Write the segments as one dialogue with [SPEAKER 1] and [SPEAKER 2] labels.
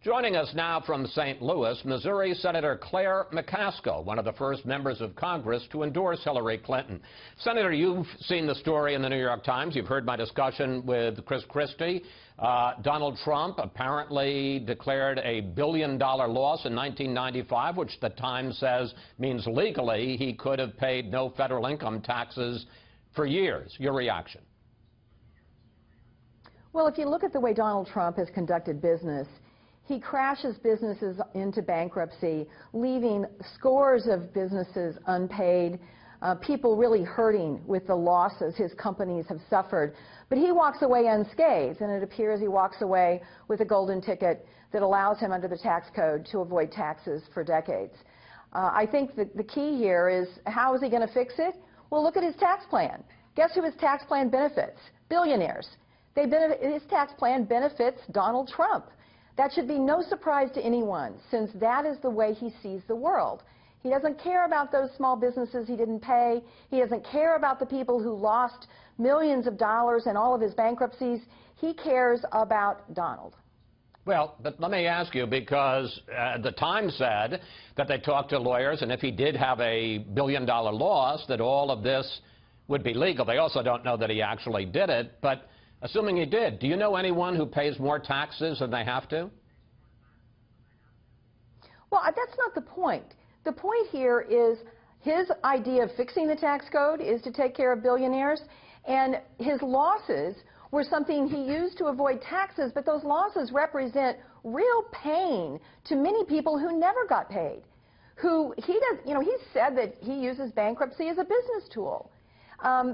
[SPEAKER 1] Joining us now from St. Louis, Missouri, Senator Claire McCaskill, one of the first members of Congress to endorse Hillary Clinton. Senator, you've seen the story in the New York Times. You've heard my discussion with Chris Christie. Donald Trump apparently declared a billion-dollar loss in 1995, which the Times says means legally he could have paid no federal income taxes for years. Your reaction?
[SPEAKER 2] Well, if you look at the way Donald Trump has conducted business, he crashes businesses into bankruptcy, leaving scores of businesses unpaid, people really hurting with the losses his companies have suffered. But he walks away unscathed, and it appears he walks away with a golden ticket that allows him under the tax code to avoid taxes for decades. I think that the key here is, how is he going to fix it? Well, look at his tax plan. Guess who his tax plan benefits? Billionaires. His tax plan benefits Donald Trump. That should be no surprise to anyone, since that is the way he sees the world. He doesn't care about those small businesses he didn't pay. He doesn't care about the people who lost millions of dollars in all of his bankruptcies. He cares about Donald.
[SPEAKER 1] Well, but let me ask you, because the Times said that they talked to lawyers, and if he did have a billion-dollar loss, that all of this would be legal. They also don't know that he actually did it, but assuming he did, do you know anyone who pays more taxes than they have to?
[SPEAKER 2] Well, that's not the point. The point here is his idea of fixing the tax code is to take care of billionaires, and his losses were something he used to avoid taxes, but those losses represent real pain to many people who never got paid. He said that he uses bankruptcy as a business tool.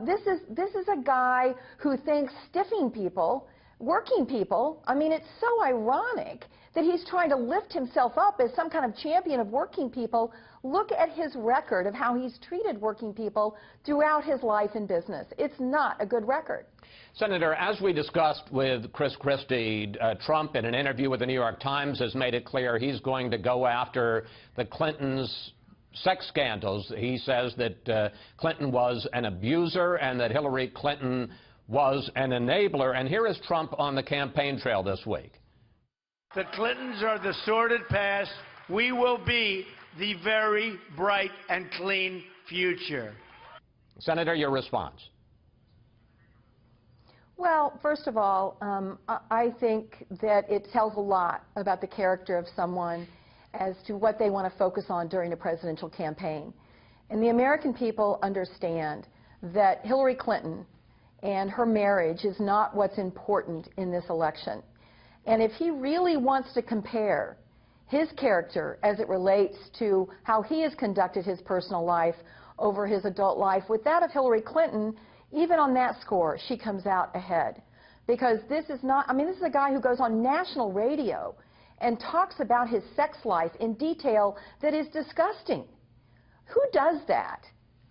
[SPEAKER 2] This is a guy who thinks stiffing people, working people, I mean, it's so ironic that he's trying to lift himself up as some kind of champion of working people. Look at his record of how he's treated working people throughout his life in business. It's not a good record.
[SPEAKER 1] Senator, as we discussed with Chris Christie, Trump, in an interview with the New York Times, has made it clear he's going to go after the Clintons' sex scandals. He says that Clinton was an abuser and that Hillary Clinton was an enabler. And here is Trump on the campaign trail this week.
[SPEAKER 3] The Clintons are the sordid past. We will be the very bright and clean future.
[SPEAKER 1] Senator, your response.
[SPEAKER 2] Well, first of all, I think that it tells a lot about the character of someone as to what they want to focus on during a presidential campaign. And the American people understand that Hillary Clinton and her marriage is not what's important in this election. And if he really wants to compare his character as it relates to how he has conducted his personal life over his adult life with that of Hillary Clinton, even on that score, she comes out ahead. Because this is a guy who goes on national radio and talks about his sex life in detail that is disgusting. Who does that?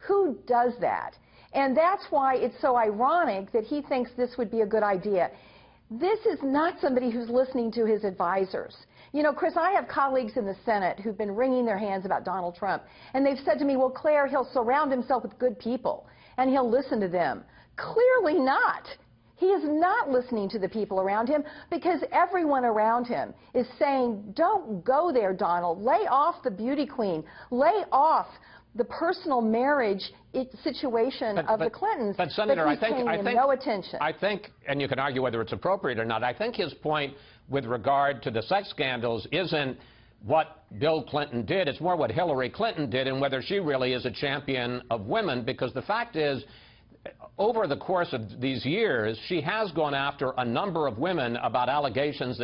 [SPEAKER 2] Who does that? And that's why it's so ironic that he thinks this would be a good idea. This is not somebody who's listening to his advisors. You know, Chris, I have colleagues in the Senate who've been wringing their hands about Donald Trump, and they've said to me, well, Claire, he'll surround himself with good people, and he'll listen to them. Clearly not. He is not listening to the people around him, because everyone around him is saying, don't go there, Donald. Lay off the beauty queen. Lay off the personal marriage situation of the Clintons.
[SPEAKER 1] But Senator,
[SPEAKER 2] I think no attention.
[SPEAKER 1] I think, and you can argue whether it's appropriate or not, I think his point with regard to the sex scandals isn't what Bill Clinton did. It's more what Hillary Clinton did and whether she really is a champion of women, because the fact is, over the course of these years, she has gone after a number of women about allegations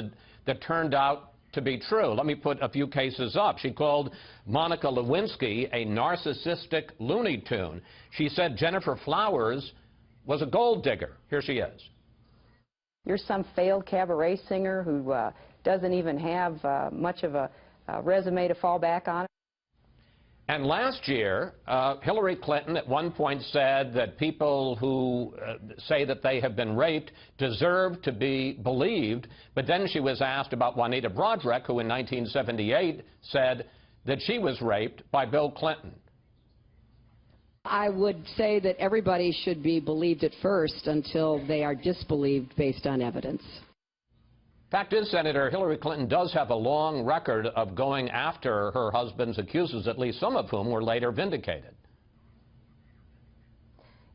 [SPEAKER 1] that turned out to be true. Let me put a few cases up. She called Monica Lewinsky a narcissistic Looney Tune. She said Jennifer Flowers was a gold digger. Here she is.
[SPEAKER 4] You're some failed cabaret singer who doesn't even have much of a resume to fall back on.
[SPEAKER 1] And last year, Hillary Clinton at one point said that people who say that they have been raped deserve to be believed. But then she was asked about Juanita Broaddrick, who in 1978 said that she was raped by Bill Clinton.
[SPEAKER 5] I would say that everybody should be believed at first until they are disbelieved based on evidence.
[SPEAKER 1] Fact is, Senator, Hillary Clinton does have a long record of going after her husband's accusers, at least some of whom were later vindicated.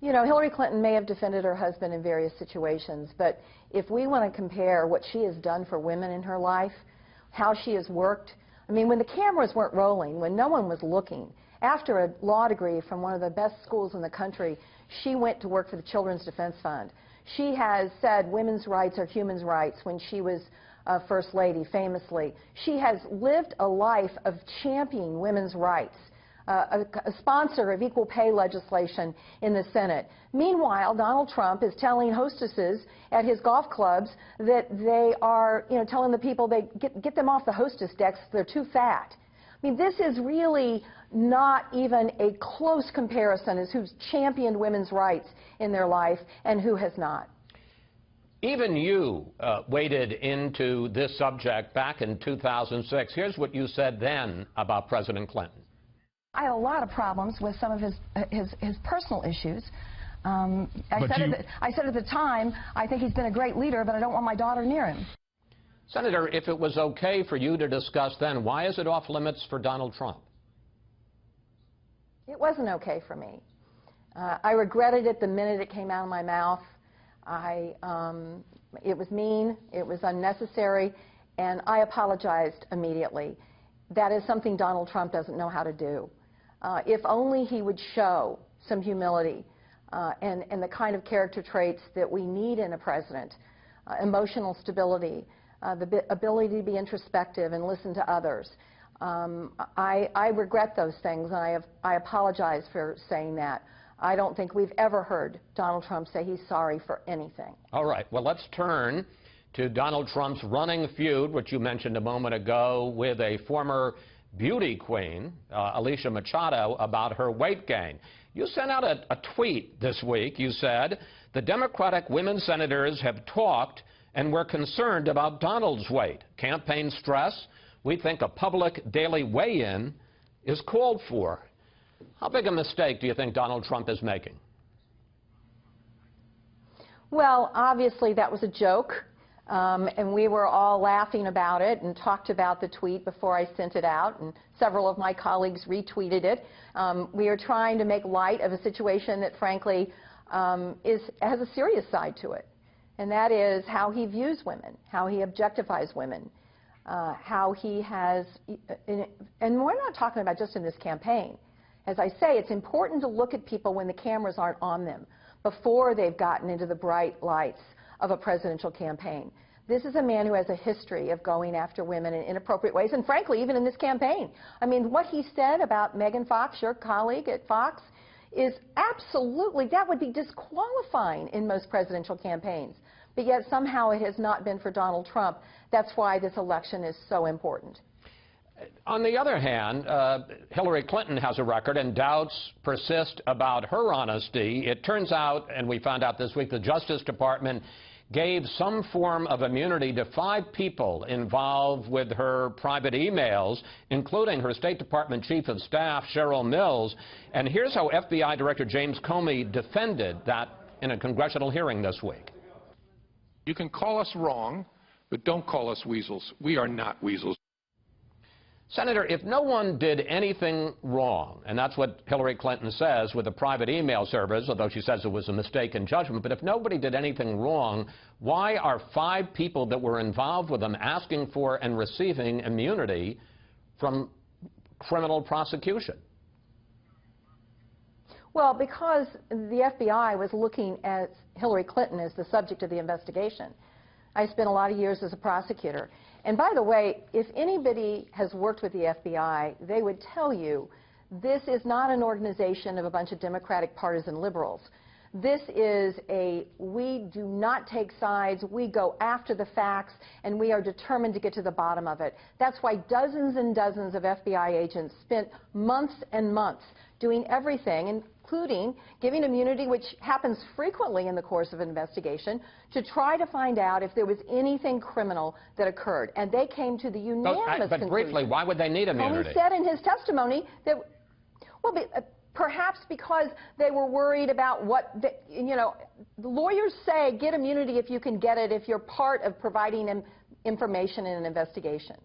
[SPEAKER 2] You know, Hillary Clinton may have defended her husband in various situations, but if we want to compare what she has done for women in her life, how she has worked, I mean, when the cameras weren't rolling, when no one was looking, after a law degree from one of the best schools in the country, she went to work for the Children's Defense Fund. She has said women's rights are human rights when she was First Lady, famously. She has lived a life of championing women's rights, a sponsor of equal pay legislation in the Senate. Meanwhile, Donald Trump is telling hostesses at his golf clubs that they are, you know, telling the people they get them off the hostess decks, they're too fat. I mean, this is really not even a close comparison as who's championed women's rights in their life and who has not.
[SPEAKER 1] Even you waded into this subject back in 2006. Here's what you said then about President Clinton.
[SPEAKER 2] I had a lot of problems with some of his personal issues. I said at the time, I think he's been a great leader, but I don't want my daughter near him.
[SPEAKER 1] Senator, if it was okay for you to discuss then, why is it off limits for Donald Trump?
[SPEAKER 2] It wasn't okay for me. I regretted it the minute it came out of my mouth. It was mean, it was unnecessary, and I apologized immediately. That is something Donald Trump doesn't know how to do. If only he would show some humility and the kind of character traits that we need in a president, emotional stability, the ability to be introspective and listen to others. I regret those things, and I apologize for saying that. I don't think we've ever heard Donald Trump say he's sorry for anything.
[SPEAKER 1] All right. Well, let's turn to Donald Trump's running feud, which you mentioned a moment ago, with a former beauty queen, Alicia Machado, about her weight gain. You sent out a tweet this week. You said, the Democratic women senators have talked and we're concerned about Donald's weight. Campaign stress. We think a public daily weigh-in is called for. How big a mistake do you think Donald Trump is making?
[SPEAKER 2] Well, obviously that was a joke, and we were all laughing about it and talked about the tweet before I sent it out, and several of my colleagues retweeted it. We are trying to make light of a situation that, frankly, has a serious side to it, and that is how he views women, how he objectifies women, how he has, and we're not talking about just in this campaign. As I say, it's important to look at people when the cameras aren't on them, before they've gotten into the bright lights of a presidential campaign. This is a man who has a history of going after women in inappropriate ways, and frankly, even in this campaign. I mean, what he said about Megan Fox, your colleague at Fox, is absolutely, that would be disqualifying in most presidential campaigns. But yet somehow it has not been for Donald Trump. That's why this election is so important.
[SPEAKER 1] On the other hand, Hillary Clinton has a record, and doubts persist about her honesty. It turns out, and we found out this week, the Justice Department gave some form of immunity to 5 people involved with her private emails, including her State Department Chief of Staff, Cheryl Mills. And here's how FBI Director James Comey defended that in a congressional hearing this week.
[SPEAKER 6] You can call us wrong, but don't call us weasels. We are not weasels.
[SPEAKER 1] Senator, if no one did anything wrong, and that's what Hillary Clinton says with the private email servers, although she says it was a mistake in judgment, but if nobody did anything wrong, why are 5 people that were involved with them asking for and receiving immunity from criminal prosecution?
[SPEAKER 2] Well, because the FBI was looking at Hillary Clinton as the subject of the investigation. I spent a lot of years as a prosecutor. And by the way, if anybody has worked with the FBI, they would tell you this is not an organization of a bunch of Democratic partisan liberals. This is we do not take sides, we go after the facts, and we are determined to get to the bottom of it. That's why dozens and dozens of FBI agents spent months and months doing everything, including giving immunity, which happens frequently in the course of an investigation, to try to find out if there was anything criminal that occurred. And they came to the unanimous conclusion. But
[SPEAKER 1] briefly, why would they need immunity?
[SPEAKER 2] Comey said in his testimony that, well, perhaps because they were worried about what, the lawyers say get immunity if you can get it, if you're part of providing information in an investigation.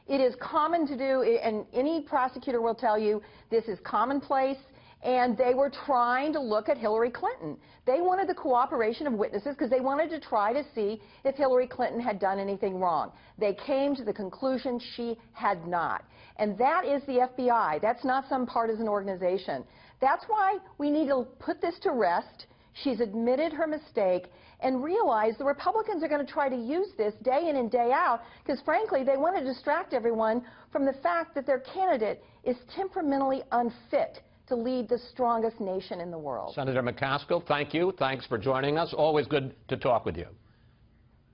[SPEAKER 2] It is common to do, and any prosecutor will tell you this is commonplace, and they were trying to look at Hillary Clinton. They wanted the cooperation of witnesses because they wanted to try to see if Hillary Clinton had done anything wrong. They came to the conclusion she had not. And that is the FBI. That's not some partisan organization. That's why we need to put this to rest. She's admitted her mistake and realize the Republicans are going to try to use this day in and day out because, frankly, they want to distract everyone from the fact that their candidate is temperamentally unfit to lead the strongest nation in the world.
[SPEAKER 1] Senator McCaskill, thank you. Thanks for joining us. Always good to talk with you.